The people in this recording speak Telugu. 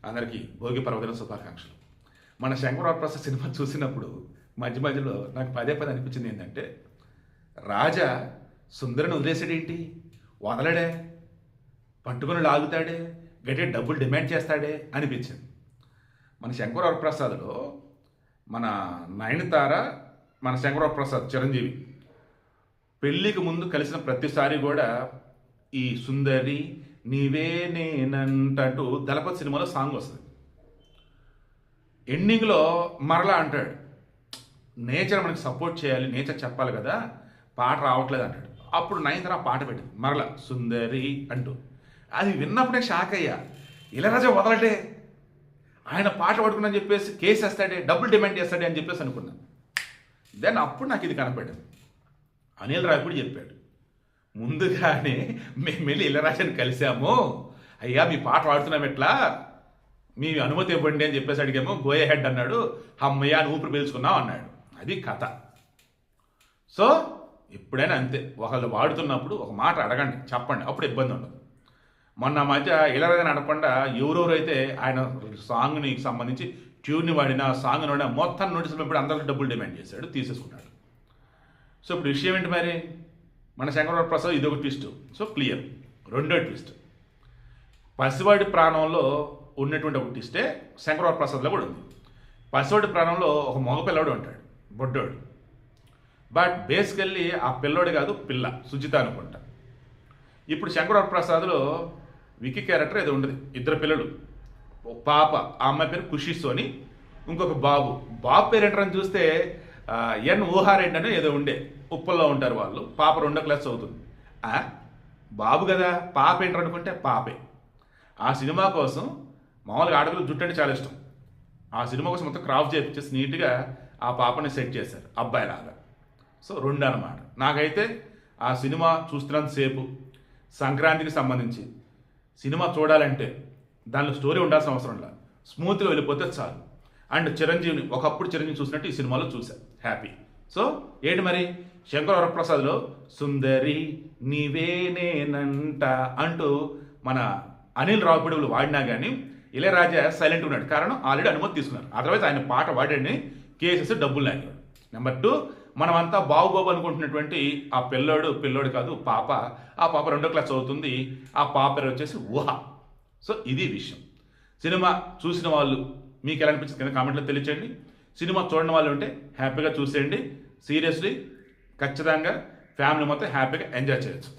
అందరికీ భోగి పర్వదిన శుభాకాంక్షలు. మన శంకరవరప్రసాద్ సినిమా చూసినప్పుడు మధ్య మధ్యలో నాకు పదే పదే అనిపించింది ఏంటంటే, రాజా సుందరిని వదిలేసాడేంటి, వదలడే, పట్టుకుని లాగుతాడే, గట్టిగా డబ్బులు డిమాండ్ చేస్తాడే అనిపించింది. మన శంకరవరప్రసాద్లో మన నయనతార, మన శంకరవరప్రసాద్ చిరంజీవి పెళ్ళికి ముందు కలిసిన ప్రతిసారి కూడా ఈ సుందరి నీవే నేనంటూ దళపతి సినిమాలో సాంగ్ వస్తుంది. ఎండింగ్లో మరలా అంటాడు, నేచర్ మనకి సపోర్ట్ చేయాలి, నేచర్ చెప్పాలి కదా, పాట రావట్లేదు అంటాడు. అప్పుడు నయనతార పాట పెట్టింది మరలా సుందరి అంటూ. అది విన్నప్పుడే షాక్ అయ్యా, ఇళయరాజా వదలటే, ఆయన పాట పడుకున్నాని చెప్పేసి కేసు వేస్తాడే, డబ్బులు డిమాండ్ చేస్తాడే అని చెప్పేసి అనుకున్నాను. దెన్ అప్పుడు నాకు ఇది కనపడింది. అనిల్ రావిపూడి చెప్పాడు, ముందుగానే మేము వెళ్ళి ఇళయరాజాని కలిసాము, అయ్యా మీ పాట పాడుతున్నాం ఎట్లా, మీ అనుమతి ఇవ్వండి అని చెప్పేసి అడిగాము, గోయ్ హెడ్ అన్నాడు, అమ్మయ్య అని ఊపిరి పీల్చుకున్నాం అన్నాడు. అది కథ. సో ఎప్పుడైనా అంతే, ఒకళ్ళు వాడుతున్నప్పుడు ఒక మాట అడగండి, చెప్పండి, అప్పుడు ఇబ్బంది ఉండదు. మొన్న మధ్య ఇళయరాజాని అడగకుండా ఎవరెవరైతే ఆయన సాంగ్ని సంబంధించి ట్యూన్ని వాడినా, సాంగ్ని వాడినా మొత్తం నోటీసులు ఇప్పుడు అందరికీ డబ్బులు డిమాండ్ చేశాడు, తీసేసుకున్నాడు. సో ఇప్పుడు విషయం ఏంటి మరి, మన శంకరవరప్రసాద్ ఇదొక ట్విస్ట్. So clear. రెండో ట్విస్ట్, పసివాడి ప్రాణంలో ఉన్నటువంటి ఒక ట్విస్టే శంకరవరప్రసాద్లో కూడా ఉంది. పసివాడి ప్రాణంలో ఒక మగపిల్లవాడు ఉంటాడు, బొడ్డోడు. బట్ బేసికల్లీ ఆ పిల్లోడు కాదు, పిల్ల, సుజిత అనుకుంటా. ఇప్పుడు శంకరవరప్రసాద్లో వికీ క్యారెక్టర్ ఏదో ఉండదు, ఇద్దరు పిల్లలు, పాప, ఆ అమ్మాయి పేరు ఖుషి సోని, ఇంకొక బాబు. బాబు పేరు ఏంటని చూస్తే ఎన్ ఊహారెడ్డి అని ఏదో ఉండే, ఉప్పల్లో ఉంటారు వాళ్ళు. పాప 2వ క్లాస్ చదువుతుంది. బాబు కదా, పాప ఏంటర్ అనుకుంటే పాపే. ఆ సినిమా కోసం మామూలుగా ఆడపిల్లలు జుట్టు అంటే చాలా ఇష్టం. ఆ సినిమా కోసం మొత్తం క్రాఫ్ చేపించేసి నీట్గా ఆ పాపని సెట్ చేశారు అబ్బాయిలాగా. సో 2 అన్నమాట. నాకైతే ఆ సినిమా చూస్తున్నంతసేపు సంక్రాంతికి సంబంధించి సినిమా చూడాలంటే దానిలో స్టోరీ ఉండాల్సిన అవసరం లేదు, స్మూత్గా వెళ్ళిపోతే చాలు. అండ్ చిరంజీవిని ఒకప్పుడు చిరంజీవి చూసినట్టు ఈ సినిమాలో చూశాను, హ్యాపీ. సో ఏంటి మరి, శంకరవరప్రసాద్లో సుందరి నీవే నేనంట అంటూ మన అనిల్ రావిపూడి వాడినా కానీ ఇళయరాజా సైలెంట్ ఉన్నాడు. కారణం ఆల్రెడీ అనుమతి తీసుకున్నారు, అదర్వైజ్ ఆయన పాట వాడాడని కేసెస్ డబ్బులు లాగాడు. నెంబర్ 2, మనమంతా బాబు అనుకుంటున్నటువంటి ఆ పిల్లోడు కాదు, పాప. ఆ పాప 2వ క్లాస్ చదువుతుంది. ఆ పాప పేరు వచ్చేసి ఊహ. సో ఇది విషయం. సినిమా చూసిన వాళ్ళు మీకు ఎలా అనిపించింది కింద కామెంట్లో తెలియచేయండి. సినిమా చూడని వాళ్ళు ఉంటే హ్యాపీగా చూసేయండి. సీరియస్లీ ఖచ్చితంగా ఫ్యామిలీ మొత్తం హ్యాపీగా ఎంజాయ్ చేయొచ్చు.